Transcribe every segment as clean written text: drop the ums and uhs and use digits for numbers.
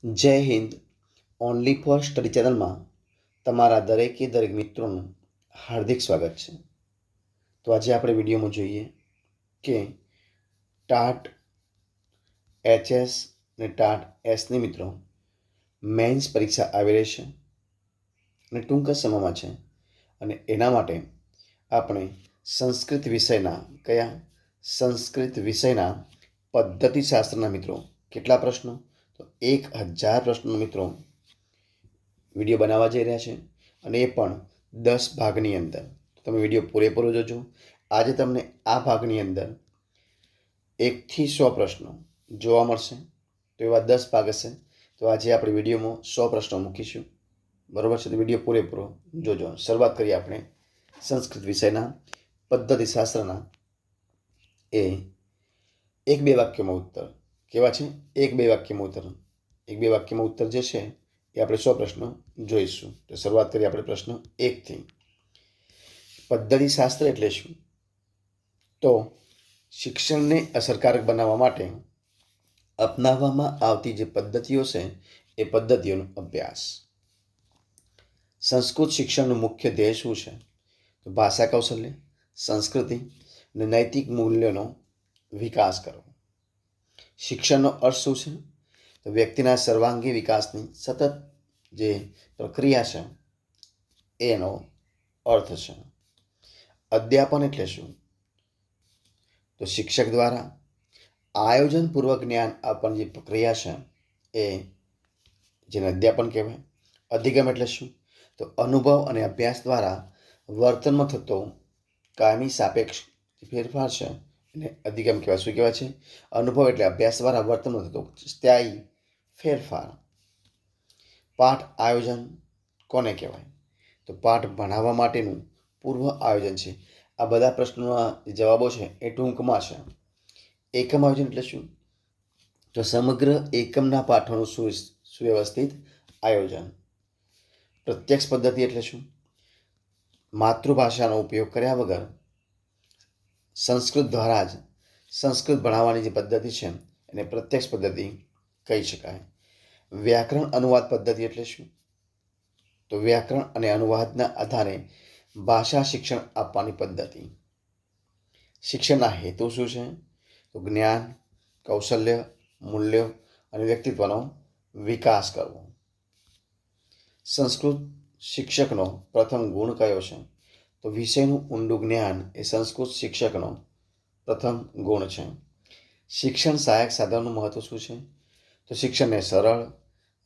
જય Hind. Only for study ચેનલમાં તમારા દરેક મિત્રોનું હાર્દિક સ્વાગત છે. તો આજે આપણે વિડીયોમાં જોઈએ કે ટાટ HS અને ટાટ Sની મિત્રો મેન્સ પરીક્ષા આવી રહી છે અને ટૂંક જ સમયમાં છે, અને એના માટે આપણે સંસ્કૃત વિષયના પદ્ધતિશાસ્ત્રના મિત્રો કેટલા પ્રશ્નો, તો 1000 પ્રશ્નો મિત્રો વિડીયો બનાવવા જઈ રહ્યા છે, અને એ પણ 10 ભાગની અંદર. તો તમે વિડીયો પૂરેપૂરો જોજો. આજે તમને આ ભાગની અંદર 1 થી 100 પ્રશ્નો જોવા મળશે. તો એવા 10 ભાગ હશે. તો આજે આપણે વિડીયોમાં 100 પ્રશ્નો મૂકીશું, બરાબર છે? તો વિડીયો પૂરેપૂરો જોજો. શરૂઆત કરીએ આપણે સંસ્કૃત વિષયના પદ્ધતિશાસ્ત્રના એ 1-2 વાક્યમાં ઉત્તર. કેવા છે? 1-2 વાક્યમાં ઉત્તર. 1-2 વાક્યમાં ઉત્તર જે છે એ આપણે 100 પ્રશ્નો જોઈશું. તો શરૂઆત કરીએ આપણે પ્રશ્ન 1થી. પદ્ધતિશાસ્ત્ર એટલે શું? તો શિક્ષણને અસરકારક બનાવવા માટે અપનાવવામાં આવતી જે પદ્ધતિઓ છે એ પદ્ધતિઓનો અભ્યાસ. સંસ્કૃત શિક્ષણનો મુખ્ય ધ્યેય શું છે? તો ભાષા કૌશલ્ય, સંસ્કૃતિ અને નૈતિક મૂલ્યોનો વિકાસ કરવો. શિક્ષણનો અર્થ શું છે? તો વ્યક્તિના સર્વાંગી વિકાસની સતત જે પ્રક્રિયા છે એનો અર્થ છે. અધ્યાપન એટલે શું? તો શિક્ષક દ્વારા આયોજનપૂર્વક જ્ઞાન આપવાની જે પ્રક્રિયા છે એ જેને અધ્યાપન કહેવાય. અધિગમ એટલે શું? તો અનુભવ અને અભ્યાસ દ્વારા વર્તનમાં થતો કાયમી સાપેક્ષ ફેરફાર છે એને અધિગમ કહેવાય. શું કહેવાય છે? અનુભવ એટલે અભ્યાસ દ્વારા વર્તનમાં થતો સ્થાયી ફેરફાર. પાઠ આયોજન કોને કહેવાય? તો પાઠ ભણાવવા માટેનું પૂર્વ આયોજન છે. આ બધા પ્રશ્નોના જવાબો છે એ ટૂંકમાં છે. એકમ આયોજન એટલે શું? તો સમગ્ર એકમના પાઠોનું સુવ્યવસ્થિત આયોજન. પ્રત્યક્ષ પદ્ધતિ એટલે શું? માતૃભાષાનો ઉપયોગ કર્યા વગર સંસ્કૃત દ્વારા જ સંસ્કૃત ભણાવવાની જે પદ્ધતિ છે એને પ્રત્યક્ષ પદ્ધતિ કહી શકાય. વ્યાકરણ અનુવાદ પદ્ધતિ એટલે શું? તો વ્યાકરણ અને અનુવાદના આધારે ભાષા શિક્ષણ આપવાની પદ્ધતિ. શિક્ષણના હેતુ શું છે? તો જ્ઞાન, કૌશલ્ય, મૂલ્યો અને વ્યક્તિત્વનો વિકાસ કરવો. સંસ્કૃત શિક્ષકનો પ્રથમ ગુણ કયો છે? તો વિષયનું ઊંડું જ્ઞાન એ સંસ્કૃત શિક્ષકનો પ્રથમ ગુણ છે. શિક્ષણ સહાયક સાધનનું મહત્વ શું છે? તો શિક્ષણને સરળ,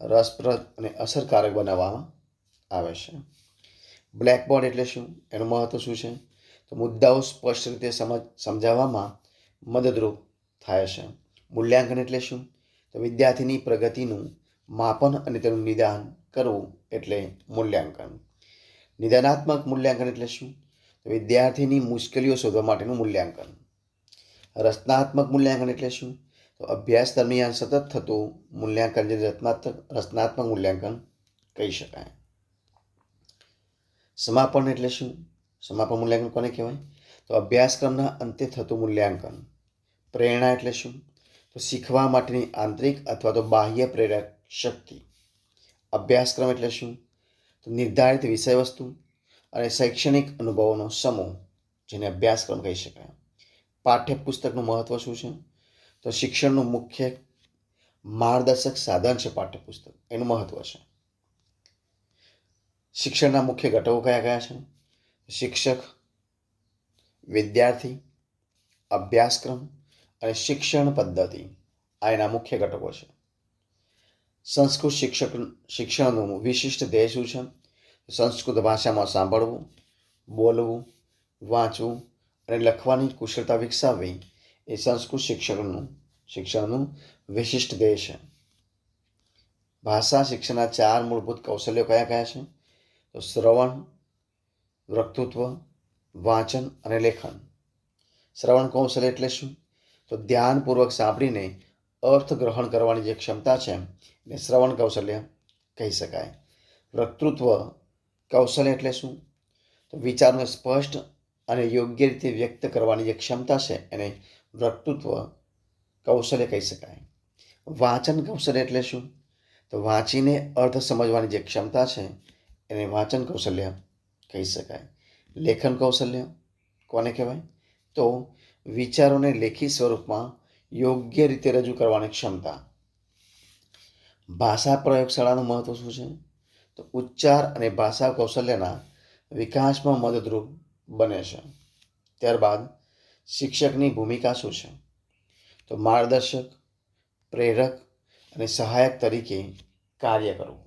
રસપ્રદ અને અસરકારક બનાવવામાં આવે છે. બ્લેકબોર્ડ એટલે શું? એનું મહત્વ શું છે? તો મુદ્દાઓ સ્પષ્ટ રીતે સમજાવવામાં મદદરૂપ થાય છે. મૂલ્યાંકન એટલે શું? તો વિદ્યાર્થીની પ્રગતિનું માપન અને તેનું નિદાન કરવું એટલે મૂલ્યાંકન. નિદાનાત્મક મૂલ્યાંકન એટલે શું? તો વિદ્યાર્થીની મુશ્કેલીઓ શોધવા માટેનું મૂલ્યાંકન. રચનાત્મક મૂલ્યાંકન એટલે શું? તો અભ્યાસ દરમિયાન સતત થતું મૂલ્યાંકન જે રચનાત્મક મૂલ્યાંકન કહી શકાય. સમાપન એટલે શું? સમાપન મૂલ્યાંકન કોને કહેવાય? તો અભ્યાસક્રમના અંતે થતું મૂલ્યાંકન. પ્રેરણા એટલે શું? તો શીખવા માટેની આંતરિક અથવા તો બાહ્ય પ્રેરક શક્તિ. અભ્યાસક્રમ એટલે શું? તો નિર્ધારિત વિષયવસ્તુ અને શૈક્ષણિક અનુભવોનો સમૂહ જેને અભ્યાસક્રમ કહી શકાય. પાઠ્યપુસ્તકનું મહત્વ શું છે? તો શિક્ષણનું મુખ્ય માર્ગદર્શક સાધન છે પાઠ્યપુસ્તક, એનું મહત્વ છે. શિક્ષણના મુખ્ય ઘટકો કયા કયા છે? શિક્ષક, વિદ્યાર્થી, અભ્યાસક્રમ અને શિક્ષણ પદ્ધતિ આ એના મુખ્ય ઘટકો છે. સંસ્કૃત શિક્ષણનું વિશિષ્ટ ધ્યેય શું છે? સંસ્કૃત ભાષામાં સાંભળવું, બોલવું, વાંચવું અને લખવાની કુશળતા વિકસાવવી એ સંસ્કૃત શિક્ષણનું વિશિષ્ટ ધ્યેય છે. ભાષા શિક્ષણના 4 મૂળભૂત કૌશલ્યો કયા કયા છે? તો શ્રવણ, વક્તૃત્વ, વાંચન અને લેખન. શ્રવણ કૌશલ્ય એટલે શું? તો ધ્યાનપૂર્વક સાંભળીને અર્થ ગ્રહણ કરવાની જે ક્ષમતા છે એને શ્રવણ કૌશલ્ય કહી શકાય. વક્તૃત્વ કૌશલ્ય એટલે શું? તો વિચારને સ્પષ્ટ અને યોગ્ય રીતે વ્યક્ત કરવાની જે ક્ષમતા છે એને વક્તૃત્વ કૌશલ્ય કહી શકાય. વાંચન કૌશલ્ય એટલે શું? તો તો વાંચીને અર્થ સમજવાની જે ક્ષમતા છે એને વાંચન કૌશલ્ય કહી શકાય. લેખન કૌશલ્ય કોને કહેવાય? તો વિચારોને લેખિત સ્વરૂપમાં યોગ્ય રીતે રજૂ કરવાની ક્ષમતા. ભાષા પ્રયોગશાળાનું મહત્વ શું છે? તો ઉચ્ચાર અને ભાષા કૌશલ્યના વિકાસમાં મદદરૂપ બને છે. ત્યારબાદ શિક્ષકની ભૂમિકા શું છે? તો માર્ગદર્શક, પ્રેરક અને સહાયક તરીકે કાર્ય કરવું.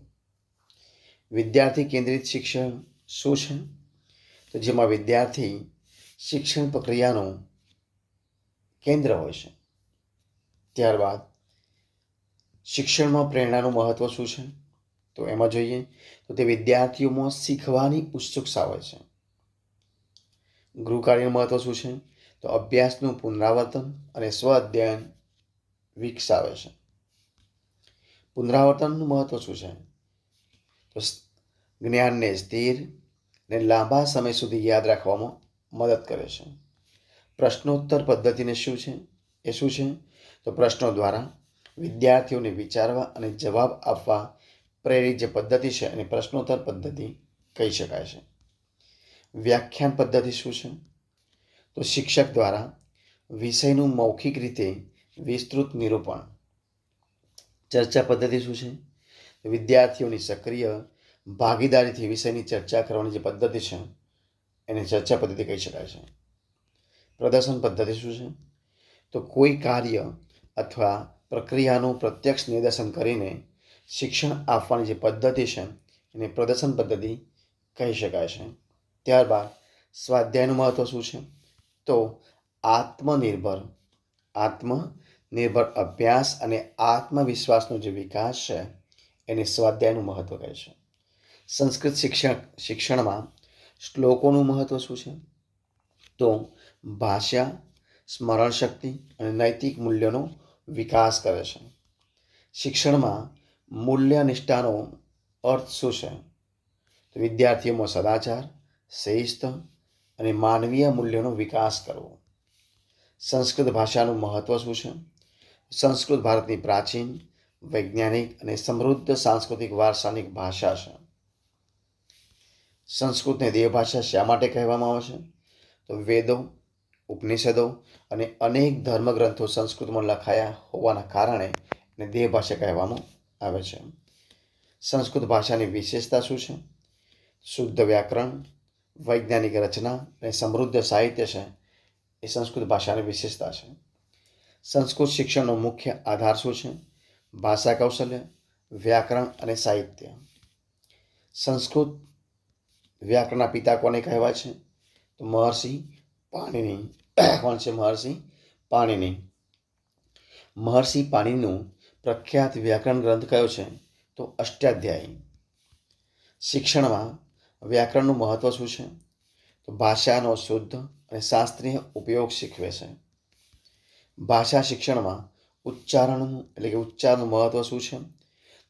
વિદ્યાર્થી કેન્દ્રિત શિક્ષણ શું છે? તો જેમાં વિદ્યાર્થી શિક્ષણ પ્રક્રિયાનું કેન્દ્ર હોય છે. ત્યારબાદ શિક્ષણમાં પ્રેરણાનું મહત્વ શું છે? તો એમાં જોઈએ તો તે વિદ્યાર્થીઓમાં શીખવાની ઉત્સુકતા હોય છે. ગૃહકાર્યનું મહત્વ શું છે? તો અભ્યાસનું પુનરાવર્તન અને સ્વ અધ્યયન વિકસાવે છે. પુનરાવર્તનનું મહત્વ શું છે? તો જ્ઞાનને સ્થિર અને લાંબા સમય સુધી યાદ રાખવામાં મદદ કરે છે. પ્રશ્નોત્તર પદ્ધતિને શું છે? એ શું છે? તો પ્રશ્નો દ્વારા વિદ્યાર્થીઓને વિચારવા અને જવાબ આપવા પ્રેરિત જે પદ્ધતિ છે એને પ્રશ્નોત્તર પદ્ધતિ કહી શકાય છે. વ્યાખ્યાન પદ્ધતિ શું છે? તો શિક્ષક દ્વારા વિષયનું મૌખિક રીતે વિસ્તૃત નિરૂપણ. ચર્ચા પદ્ધતિ શું છે? વિદ્યાર્થીઓની સક્રિય ભાગીદારીથી વિષયની ચર્ચા કરવાની જે પદ્ધતિ છે એને ચર્ચા પદ્ધતિ કહી શકાય છે. પ્રદર્શન પદ્ધતિ શું છે? તો કોઈ કાર્ય અથવા પ્રક્રિયાનું પ્રત્યક્ષ નિદર્શન કરીને શિક્ષણ આપવાની જે પદ્ધતિ છે એને પ્રદર્શન પદ્ધતિ કહી શકાય છે. ત્યારબાદ સ્વાધ્યાયનું મહત્વ શું છે? તો આત્મનિર્ભર અભ્યાસ અને આત્મવિશ્વાસનો જે વિકાસ છે એને સ્વાધ્યાયનું મહત્વ કહે છે. સંસ્કૃત શિક્ષણમાં શ્લોકોનું મહત્વ શું છે? તો ભાષા, સ્મરણ શક્તિ અને નૈતિક મૂલ્યોનો વિકાસ કરે છે. શિક્ષણમાં મૂલ્ય નિષ્ઠાનો અર્થ શું છે? તો વિદ્યાર્થીઓમાં સદાચાર, શિસ્ત અને માનવીય મૂલ્યોનો વિકાસ કરવો. સંસ્કૃત ભાષાનું મહત્વ શું છે? સંસ્કૃત ભારતની પ્રાચીન, વૈજ્ઞાનિક અને સમૃદ્ધ સાંસ્કૃતિક વારસાની ભાષા છે. સંસ્કૃતને દેવભાષા શા માટે કહેવામાં આવે છે? તો વેદો, ઉપનિષદો અને અનેક ધર્મગ્રંથો સંસ્કૃતમાં લખાયા હોવાના કારણે એને દેવભાષા કહેવામાં આવે છે. સંસ્કૃત ભાષાની વિશેષતા શું છે? શુદ્ધ વ્યાકરણ, વૈજ્ઞાનિક રચના અને સમૃદ્ધ સાહિત્ય છે એ સંસ્કૃત ભાષાની વિશેષતા છે. સંસ્કૃત શિક્ષણનો મુખ્ય આધાર શું છે? ભાષા કૌશલ્ય, વ્યાકરણ અને સાહિત્ય. સંસ્કૃત વ્યાકરણના પિતા કોને કહેવાય છે? તો મહર્ષિ પાણિની. કોણ છે મહર્ષિ પાણિની? મહર્ષિ પાણિનીનું પ્રખ્યાત વ્યાકરણ ગ્રંથ કયો છે? તો અષ્ટાધ્યાયી. શિક્ષણમાં વ્યાકરણનું મહત્વ શું છે? તો ભાષાનો શુદ્ધ અને શાસ્ત્રીય ઉપયોગ શીખવે છે. ભાષા શિક્ષણમાં ઉચ્ચારનું મહત્વ શું છે?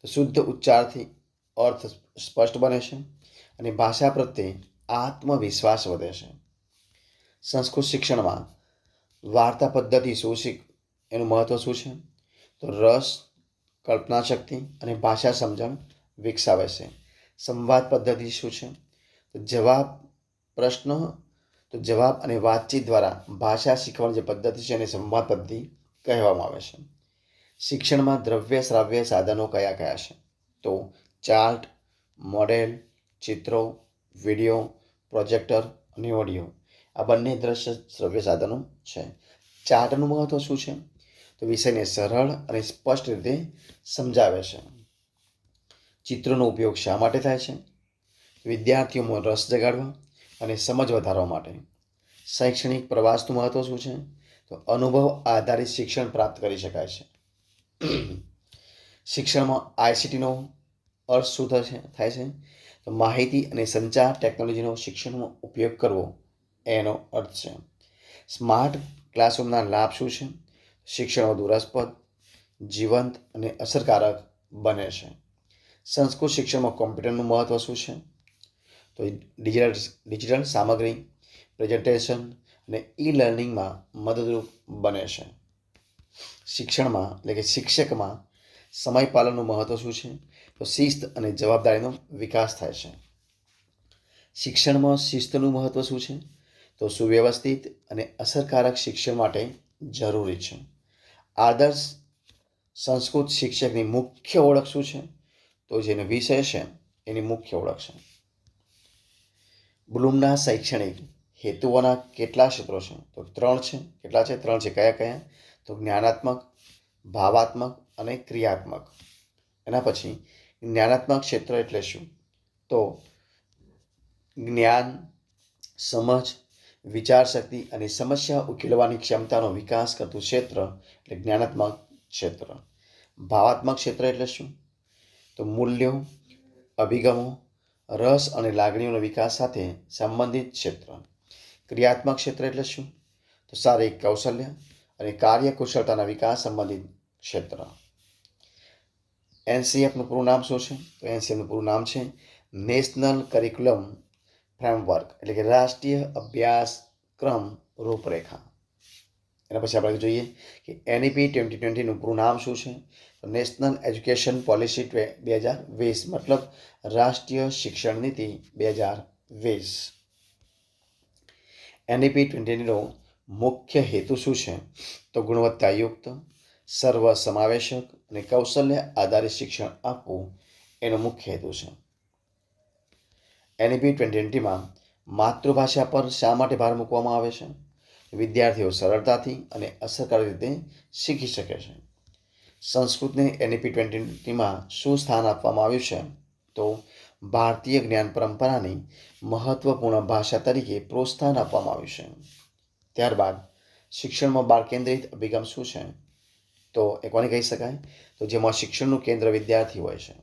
તો શુદ્ધ ઉચ્ચારથી અર્થ સ્પષ્ટ બને છે અને ભાષા પ્રત્યે આત્મવિશ્વાસ વધે છે. સંસ્કૃત શિક્ષણમાં વાર્તા પદ્ધતિ એનું મહત્વ શું છે? તો રસ, કલ્પના શક્તિ અને ભાષા સમજણ વિકસાવે છે. સંવાદ પદ્ધતિ શું છે? તો જવાબ અને વાતચીત દ્વારા ભાષા શીખવાની જે પદ્ધતિ છે એને સંવાદ પદ્ધતિ કહેવામાં આવે છે. શિક્ષણમાં દ્રવ્ય શ્રાવ્ય સાધનો કયા કયા છે? તો ચાર્ટ, મોડેલ, ચિત્રો, વિડીયો, પ્રોજેક્ટર અને ઓડિયો આ બંને દ્રશ્ય શ્રવ્ય સાધનો છે. ચાર્ટનું મહત્વ શું છે? તો વિષયને સરળ અને સ્પષ્ટ રીતે સમજાવે છે. ચિત્રોનો ઉપયોગ શા માટે થાય છે? વિદ્યાર્થીઓમાં રસ જગાડવા અને સમજ વધારવા માટે. શૈક્ષણિક પ્રવાસનું મહત્વ શું છે? તો અનુભવ આધારિત શિક્ષણ પ્રાપ્ત કરી શકાય છે. શિક્ષણમાં આઈસીટીનો અર્થ શું થાય છે? તો માહિતી અને સંચાર ટેકનોલોજીનો શિક્ષણમાં ઉપયોગ કરવો એનો અર્થ છે. સ્માર્ટ ક્લાસરૂમના લાભ શું છે? શિક્ષણ વધુ રસપ્રદ, જીવંત અને અસરકારક બને છે. સંસ્કૃત શિક્ષણમાં કોમ્પ્યુટરનું મહત્વ શું છે? તો ડિજિટલ સામગ્રી, પ્રેઝન્ટેશન અને ઈ લર્નિંગમાં મદદરૂપ બને છે. શિક્ષકમાં સમય પાલનનું મહત્વ શું છે? તો શિસ્ત અને જવાબદારીનો વિકાસ થાય છે. શિક્ષણમાં શિસ્તનું મહત્વ શું છે? તો સુવ્યવસ્થિત અને અસરકારક શિક્ષણ માટે જરૂરી છે. આદર્શ સંસ્કૃત શિક્ષકની મુખ્ય ઓળખ શું છે? તો જેનો વિષય છે એની મુખ્ય ઓળખ છે. બ્લૂમના શૈક્ષણિક હેતુઓના કેટલા ક્ષેત્રો છે? તો 3 છે. કેટલા છે? 3 છે. કયા કયા? તો જ્ઞાનાત્મક, ભાવાત્મક અને ક્રિયાત્મક. એના પછી જ્ઞાનાત્મક ક્ષેત્ર એટલે શું? તો જ્ઞાન, સમજ, વિચારશક્તિ અને સમસ્યા ઉકેલવાની ક્ષમતાનો વિકાસ કરતું ક્ષેત્ર એટલે જ્ઞાનાત્મક ક્ષેત્ર. ભાવાત્મક ક્ષેત્ર એટલે શું? તો મૂલ્યો, અભિગમો, રસ અને લાગણીઓનો વિકાસ સાથે સંબંધિત ક્ષેત્ર. ક્રિયાત્મક ક્ષેત્ર એટલે શું? તો શારીરિક કૌશલ્ય અને કાર્યકુશળતાના વિકાસ સંબંધિત ક્ષેત્ર. એનસીએફનું પૂરું નામ શું છે? તો એનસીએફનું પૂરું નામ છે નેશનલ કરિક્યુલમ ફ્રેમવર્ક, એટલે કે રાષ્ટ્રીય અભ્યાસક્રમ રૂપરેખા. એના પછી આપણે જોઈએ કે એનઈપી 2020નું પૂરું નામ શું છે? તો નેશનલ એજ્યુકેશન પોલિસી 2020, મતલબ રાષ્ટ્રીય શિક્ષણ નીતિ 2020. એનઈપી 2020નો મુખ્ય હેતુ શું છે? તો ગુણવત્તાયુક્ત, સર્વસમાવેશક અને કૌશલ્ય આધારિત શિક્ષણ આપવું એનો મુખ્ય હેતુ છે. એનઈપી 2020માં માતૃભાષા પર શા માટે ભાર મૂકવામાં આવે છે? વિદ્યાર્થીઓ સરળતાથી અને અસરકારક રીતે શીખી શકે છે. સંસ્કૃતને એનઈપી 2020માં શું સ્થાન આપવામાં આવ્યું છે? તો ભારતીય જ્ઞાન પરંપરાની મહત્વપૂર્ણ ભાષા તરીકે પ્રોત્સાહન આપવામાં આવ્યું છે. ત્યારબાદ શિક્ષણમાં બાળ કેન્દ્રિત અભિગમ શું છે? તો એ કોને કહી શકાય? તો જેમાં શિક્ષણનું કેન્દ્ર વિદ્યાર્થી હોય છે.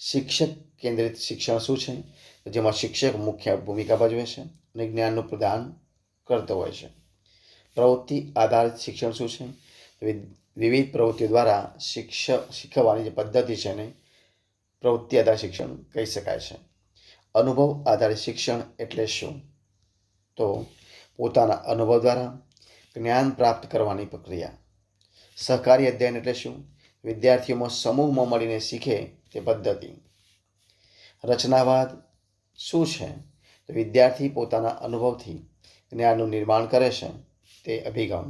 શિક્ષક કેન્દ્રિત શિક્ષણ શું છે? તો જેમાં શિક્ષક મુખ્ય ભૂમિકા ભજવે છે અને જ્ઞાનનું પ્રદાન કરતો હોય છે. પ્રવૃત્તિ આધારિત શિક્ષણ શું છે? વિવિધ પ્રવૃત્તિઓ દ્વારા શીખવવાની જે પદ્ધતિ છે એને પ્રવૃત્તિ આધારિત શિક્ષણ કહી શકાય છે. અનુભવ આધારિત શિક્ષણ એટલે શું? તો પોતાના અનુભવ દ્વારા જ્ઞાન પ્રાપ્ત કરવાની પ્રક્રિયા. સહકારી અધ્યયન એટલે શું? વિદ્યાર્થીઓમાં સમૂહમાં મળીને શીખે તે પદ્ધતિ. રચનાવાદ શું છે? તો વિદ્યાર્થી પોતાના અનુભવથી જ્ઞાનનું નિર્માણ કરે છે તે અભિગમ.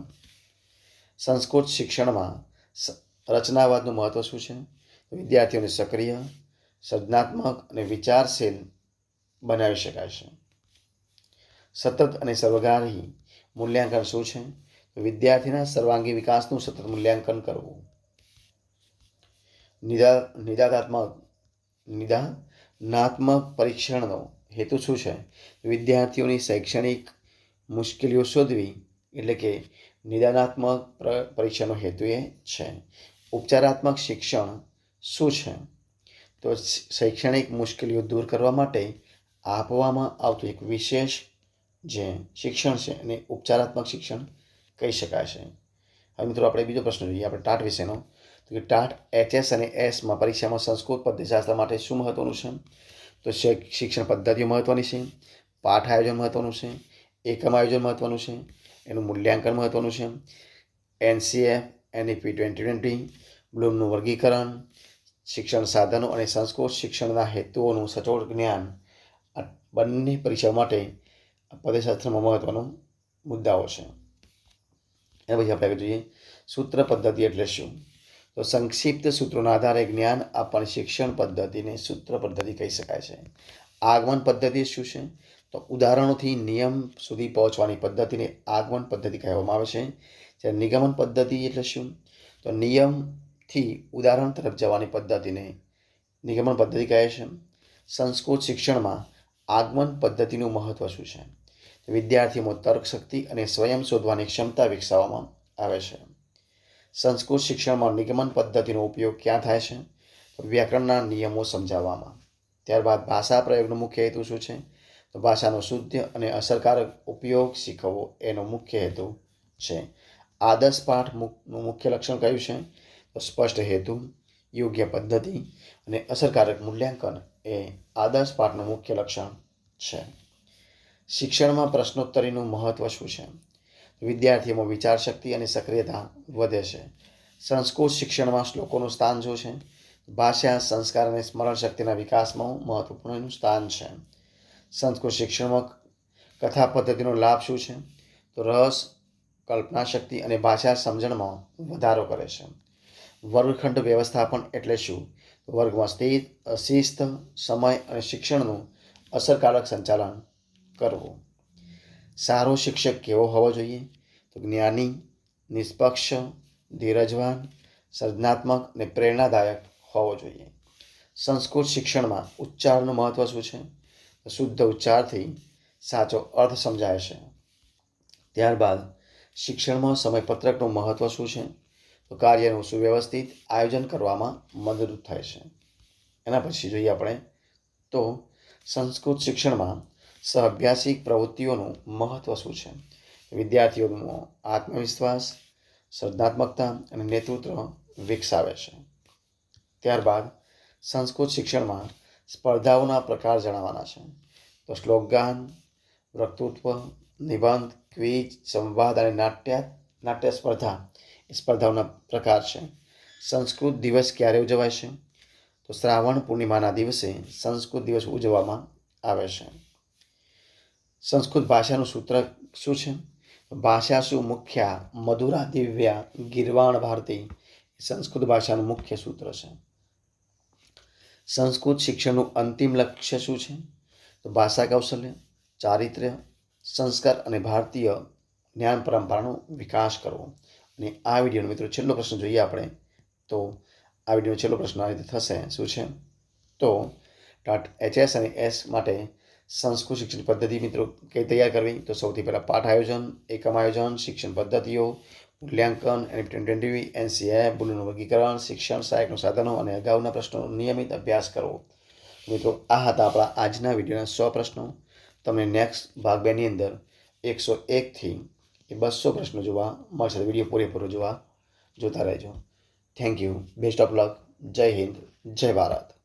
સંસ્કૃત શિક્ષણમાં રચનાવાદનું મહત્વ શું છે? વિદ્યાર્થીઓને સક્રિય, સર્જનાત્મક અને વિચારશીલ બનાવી શકાય છે. સતત અને સર્વગ્રાહી મૂલ્યાંકન શું છે? વિદ્યાર્થીના સર્વાંગી વિકાસનું સતત મૂલ્યાંકન કરવું. નિદાનાત્મક પરીક્ષણનો હેતુ શું છે? વિદ્યાર્થીઓની શૈક્ષણિક મુશ્કેલીઓ શોધવી, એટલે કે નિદાનાત્મક પરીક્ષાનો હેતુ એ છે. ઉપચારાત્મક શિક્ષણ શું છે? તો શૈક્ષણિક મુશ્કેલીઓ દૂર કરવા માટે આપવામાં આવતું એક વિશેષ જે શિક્ષણ છે એને ઉપચારાત્મક શિક્ષણ કહી શકાય છે. હવે મિત્રો આપણે બીજો પ્રશ્ન જોઈએ આપણે ટાટ વિશેનો. તો કે ટાટ HS અને Sમાં પરીક્ષામાં સંસ્કૃત પદ્ધતિશાસ્ત્ર માટે શું મહત્વનું છે? તો શિક્ષણ પદ્ધતિઓ મહત્વની છે, પાઠ આયોજન મહત્વનું છે, એકમ આયોજન મહત્વનું છે, એનું મૂલ્યાંકન મહત્વનું છે. NCF, NEP 2020, બ્લૂમનું વર્ગીકરણ, શિક્ષણ સાધનો અને સંસ્કૃત શિક્ષણના હેતુઓનું સચોટ જ્ઞાન, આ બંને પરીક્ષાઓ માટે પદ્ધતિશાસ્ત્રમાં મહત્વનો મુદ્દાઓ છે. એના પછી આપણે જોઈએ સૂત્ર પદ્ધતિ એટલે શું? તો સંક્ષિપ્ત સૂત્રોના આધારે જ્ઞાન આપવાની શિક્ષણ પદ્ધતિને સૂત્ર પદ્ધતિ કહી શકાય છે. આગમન પદ્ધતિ શું છે? તો ઉદાહરણોથી નિયમ સુધી પહોંચવાની પદ્ધતિને આગમન પદ્ધતિ કહેવામાં આવે છે. જ્યારે નિગમન પદ્ધતિ એટલે શું? તો નિયમથી ઉદાહરણ તરફ જવાની પદ્ધતિને નિગમન પદ્ધતિ કહે છે. સંસ્કૃત શિક્ષણમાં આગમન પદ્ધતિનું મહત્વ શું છે? વિદ્યાર્થીઓમાં તર્ક શક્તિ અને સ્વયં શોધવાની ક્ષમતા વિકસાવવામાં આવે છે. સંસ્કૃત શિક્ષણમાં નિગમન પદ્ધતિનો ઉપયોગ ક્યાં થાય છે? તો વ્યાકરણના નિયમો સમજાવવામાં. ત્યારબાદ ભાષા પ્રયોગનો મુખ્ય હેતુ શું છે? તો ભાષાનો શુદ્ધ અને અસરકારક ઉપયોગ શીખવવો એનો મુખ્ય હેતુ છે. આદર્શ પાઠનું મુખ્ય લક્ષણ કયું છે? તો સ્પષ્ટ હેતુ, યોગ્ય પદ્ધતિ અને અસરકારક મૂલ્યાંકન એ આદર્શ પાઠનું મુખ્ય લક્ષણ છે. શિક્ષણમાં પ્રશ્નોત્તરીનું મહત્વ શું છે? વિદ્યાર્થીઓમાં વિચારશક્તિ અને સક્રિયતા વધે છે. સંસ્કૃત શિક્ષણમાં શ્લોકોનું સ્થાન શું છે? ભાષા, સંસ્કાર અને સ્મરણ શક્તિના વિકાસમાં મહત્વપૂર્ણ સ્થાન છે. સંસ્કૃત શિક્ષણમાં કથા પદ્ધતિનો લાભ શું છે? તો રસ, કલ્પના શક્તિ અને ભાષા સમજણમાં વધારો કરે છે. વર્ગખંડ વ્યવસ્થાપન એટલે શું? વર્ગમાં શિસ્ત, સમય અને શિક્ષણનું અસરકારક સંચાલન કરવું. સારો શિક્ષક કેવો હોવો જોઈએ? તો જ્ઞાની, નિષ્પક્ષ, ધીરજવાન, સર્જનાત્મક અને પ્રેરણાદાયક હોવો જોઈએ. સંસ્કૃત શિક્ષણમાં ઉચ્ચારણનું મહત્વ શું છે? તો શુદ્ધ ઉચ્ચારથી સાચો અર્થ સમજાય છે. ત્યારબાદ શિક્ષણમાં સમયપત્રકનું મહત્વ શું છે? તો કાર્યનું સુવ્યવસ્થિત આયોજન કરવામાં મદદરૂપ થાય છે. એના પછી જોઈએ આપણે તો સંસ્કૃત શિક્ષણમાં સહઅભ્યાસિક પ્રવૃત્તિઓનું મહત્વ શું છે? વિદ્યાર્થીઓનો આત્મવિશ્વાસ, સર્જનાત્મકતા અને નેતૃત્વ વિકસાવે છે. ત્યારબાદ સંસ્કૃત શિક્ષણમાં સ્પર્ધાઓના પ્રકાર જણાવવાના છે. તો શ્લોકગાન, વક્તૃત્વ, નિબંધ, ક્વિઝ, સંવાદ અને નાટ્ય સ્પર્ધા એ સ્પર્ધાઓના પ્રકાર છે. સંસ્કૃત દિવસ ક્યારે ઉજવાય છે? તો શ્રાવણ પૂર્ણિમાના દિવસે સંસ્કૃત દિવસ ઉજવવામાં આવે છે. સંસ્કૃત ભાષાનું સૂત્ર શું છે? ભાષા શું મુખ્ય મધુરા દિવ્યા ગીર્વાણ ભારતી સંસ્કૃત ભાષાનું મુખ્ય સૂત્ર છે. સંસ્કૃત શિક્ષણનું અંતિમ લક્ષ્ય શું છે? તો ભાષા કૌશલ્ય, ચારિત્ર્ય, સંસ્કાર અને ભારતીય જ્ઞાન પરંપરાનો વિકાસ કરવો. અને આ વિડીયોનો મિત્રો છેલ્લો પ્રશ્ન જોઈએ આપણે તો આ વિડીયોનો છેલ્લો પ્રશ્ન આ રીતે થશે. શું છે? તો HS અને S માટે સંસ્કૃત શિક્ષણ પદ્ધતિ મિત્રો કઈ તૈયાર કરવી? તો સૌથી પહેલાં પાઠ આયોજન, એકમ આયોજન, શિક્ષણ પદ્ધતિઓ, મૂલ્યાંકન, NP20, NCF, ભૂલોનું વર્ગીકરણ, શિક્ષણ સહાયકના સાધનો અને અગાઉના પ્રશ્નોનો નિયમિત અભ્યાસ કરવો. મિત્રો આ હતા આપણા આજના વિડીયોના 100 પ્રશ્નો. તમને નેક્સ્ટ ભાગ 2ની અંદર 101થી 200 પ્રશ્નો જોવા મળશે. વિડીયો પૂરેપૂરો જોતા રહેજો. Thank you. Best of luck. જય હિન્દ, જય ભારત.